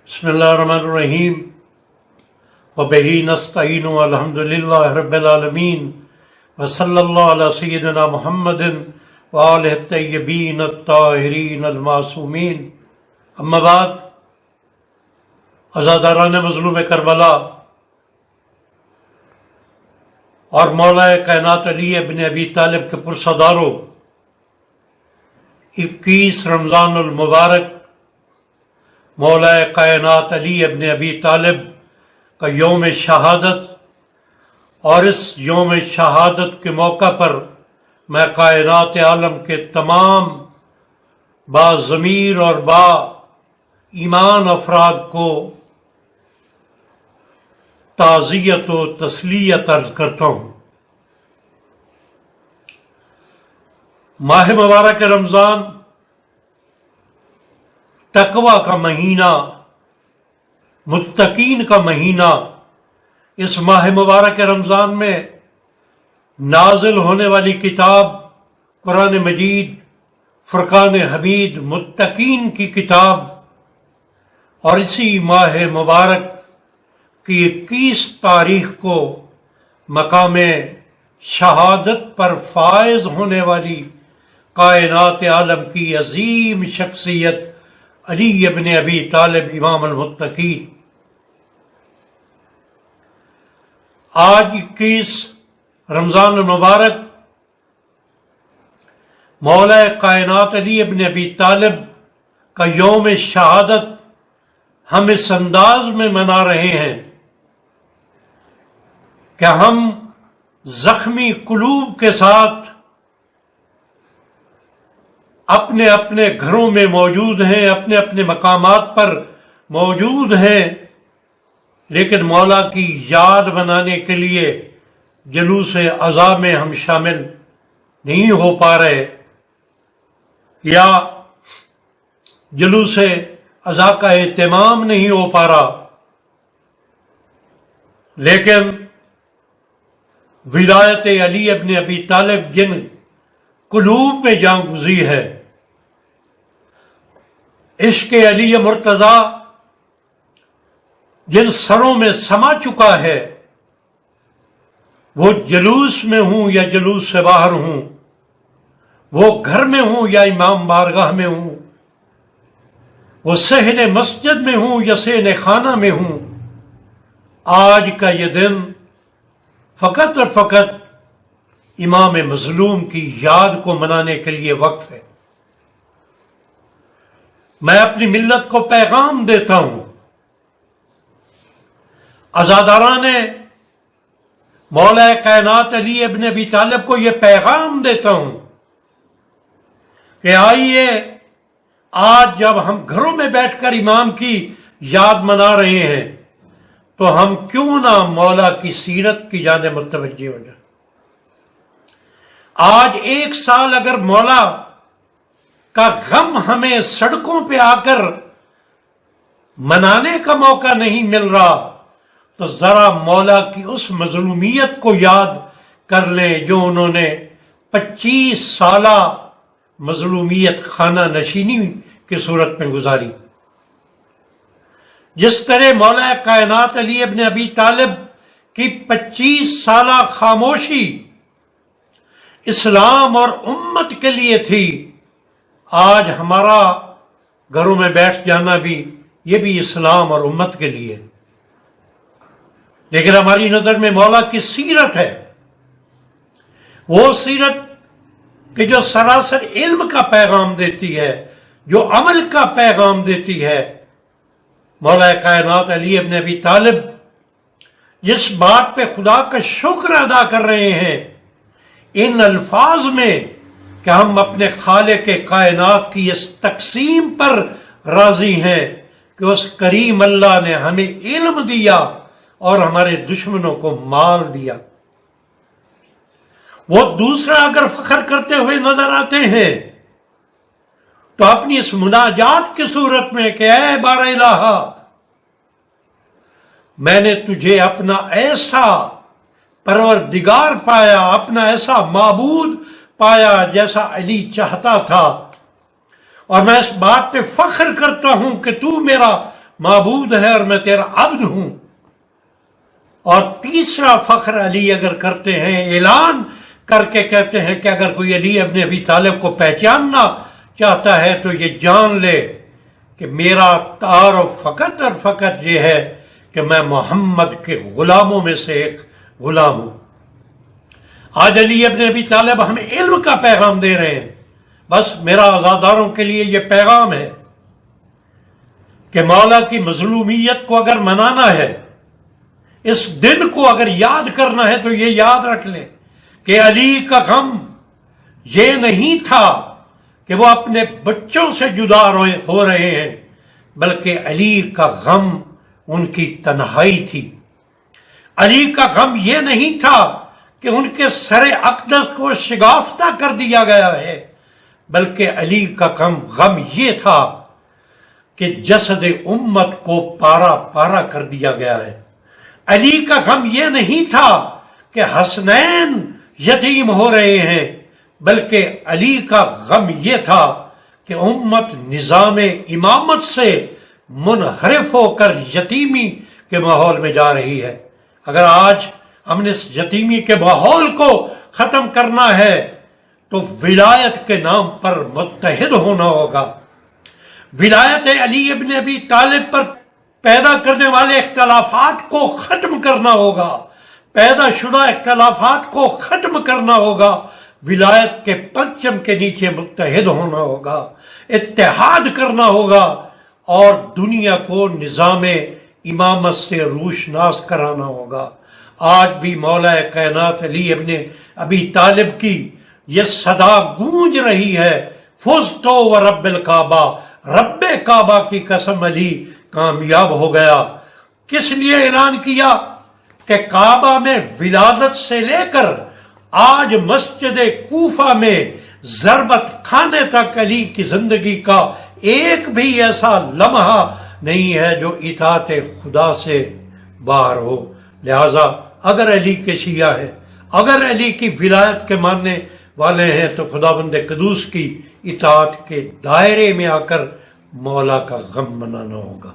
بسم اللہ الرحمن الرحیم وبہ نستعین الحمد للہ رب العالمین وصلی اللہ علی سیدنا محمد وآلہ الطیبین الطاہرین المعصومین. اما بعد، عزاداران مظلوم کربلا اور مولا کائنات علی ابن ابی طالب کے پرصداروں، 21 رمضان المبارک مولا کائنات علی ابن ابی طالب کا یوم شہادت، اور اس یوم شہادت کے موقع پر میں کائنات عالم کے تمام با ضمیر اور با ایمان افراد کو تعزیت و تسلیت عرض کرتا ہوں. ماہ مبارک رمضان تقوی کا مہینہ، متقین کا مہینہ. اس ماہ مبارک رمضان میں نازل ہونے والی کتاب قرآن مجید، فرقان حمید، متقین کی کتاب، اور اسی ماہ مبارک کی 21 تاریخ کو مقام شہادت پر فائز ہونے والی کائنات عالم کی عظیم شخصیت علی ابن ابی طالب امام المتقین. آج 21 رمضان المبارک مولا کائنات علی ابن ابی طالب کا یوم شہادت ہم اس انداز میں منا رہے ہیں کہ ہم زخمی قلوب کے ساتھ اپنے اپنے گھروں میں موجود ہیں، اپنے اپنے مقامات پر موجود ہیں، لیکن مولا کی یاد بنانے کے لیے جلوس عزا میں ہم شامل نہیں ہو پا رہے، یا جلوس عزا کا اہتمام نہیں ہو پا رہا. لیکن ولایت علی ابن ابی طالب جن قلوب میں جان گزری ہے، عشق علی مرتضیٰ جن سروں میں سما چکا ہے، وہ جلوس میں ہوں یا جلوس سے باہر ہوں، وہ گھر میں ہوں یا امام بارگاہ میں ہوں، وہ صحن مسجد میں ہوں یا صحن خانہ میں ہوں، آج کا یہ دن فقط اور فقط امام مظلوم کی یاد کو منانے کے لیے وقف ہے. میں اپنی ملت کو پیغام دیتا ہوں، عزاداران مولا کائنات علی ابن ابی طالب کو یہ پیغام دیتا ہوں کہ آئیے، آج جب ہم گھروں میں بیٹھ کر امام کی یاد منا رہے ہیں تو ہم کیوں نہ مولا کی سیرت کی جانب متوجہ ہو جائیں. آج 1 سال اگر مولا کا غم ہمیں سڑکوں پہ آ کر منانے کا موقع نہیں مل رہا، تو ذرا مولا کی اس مظلومیت کو یاد کر لیں جو انہوں نے 25 سالہ مظلومیت خانہ نشینی کی صورت میں گزاری. جس طرح مولا کائنات علی ابن ابی طالب کی 25 سالہ خاموشی اسلام اور امت کے لیے تھی، آج ہمارا گھروں میں بیٹھ جانا بھی یہ بھی اسلام اور امت کے لیے. لیکن ہماری نظر میں مولا کی سیرت ہے، وہ سیرت کہ جو سراسر علم کا پیغام دیتی ہے، جو عمل کا پیغام دیتی ہے. مولا کائنات علی ابن ابی طالب جس بات پہ خدا کا شکر ادا کر رہے ہیں ان الفاظ میں کہ ہم اپنے خالق کائنات کی اس تقسیم پر راضی ہیں کہ اس کریم اللہ نے ہمیں علم دیا اور ہمارے دشمنوں کو مال دیا. وہ دوسرا اگر فخر کرتے ہوئے نظر آتے ہیں تو اپنی اس مناجات کی صورت میں کہ اے بار الہ، میں نے تجھے اپنا ایسا پروردگار پایا، اپنا ایسا معبود پایا جیسا علی چاہتا تھا، اور میں اس بات پہ فخر کرتا ہوں کہ تو میرا معبود ہے اور میں تیرا عبد ہوں۔ اور تیسرا فخر علی اگر کرتے ہیں، اعلان کر کے کہتے ہیں کہ اگر کوئی علی ابن ابی طالب کو پہچاننا چاہتا ہے تو یہ جان لے کہ میرا تعارف فقط اور فقط یہ ہے کہ میں محمد کے غلاموں میں سے ایک غلام ہوں۔ آج علی ابن ابی طالب ہمیں علم کا پیغام دے رہے ہیں۔ بس میرا عزاداروں کے لیے یہ پیغام ہے کہ مولا کی مظلومیت کو اگر منانا ہے، اس دن کو اگر یاد کرنا ہے تو یہ یاد رکھ لیں کہ علی کا غم یہ نہیں تھا کہ وہ اپنے بچوں سے جدا ہو رہے ہیں، بلکہ علی کا غم ان کی تنہائی تھی۔ علی کا غم یہ نہیں تھا کہ ان کے سر اقدس کو شگافتہ کر دیا گیا ہے، بلکہ علی کا غم یہ تھا کہ جسد امت کو پارا پارا کر دیا گیا ہے۔ علی کا غم یہ نہیں تھا کہ حسنین یتیم ہو رہے ہیں، بلکہ علی کا غم یہ تھا کہ امت نظام امامت سے منحرف ہو کر یتیمی کے ماحول میں جا رہی ہے۔ اگر آج ہم نے اس یتیمی کے ماحول کو ختم کرنا ہے تو ولایت کے نام پر متحد ہونا ہوگا۔ ولایت علی ابن ابی طالب پر پیدا کرنے والے اختلافات کو ختم کرنا ہوگا، پیدا شدہ اختلافات کو ختم کرنا ہوگا، ولایت کے پرچم کے نیچے متحد ہونا ہوگا، اتحاد کرنا ہوگا اور دنیا کو نظام امامت سے روشناس کرانا ہوگا۔ آج بھی مولا کائنات علی ابن ابی طالب کی یہ صدا گونج رہی ہے، فزتو ورب الکعبہ، رب کعبہ کی قسم علی کامیاب ہو گیا۔ کس لیے اعلان کیا کہ کعبہ میں ولادت سے لے کر آج مسجد کوفہ میں ضربت کھانے تک علی کی زندگی کا ایک بھی ایسا لمحہ نہیں ہے جو اطاعت خدا سے باہر ہو۔ لہذا اگر علی کے شیعہ ہیں، اگر علی کی ولایت کے ماننے والے ہیں تو خداوند قدوس کی اطاعت کے دائرے میں آ کر مولا کا غم منانا ہوگا۔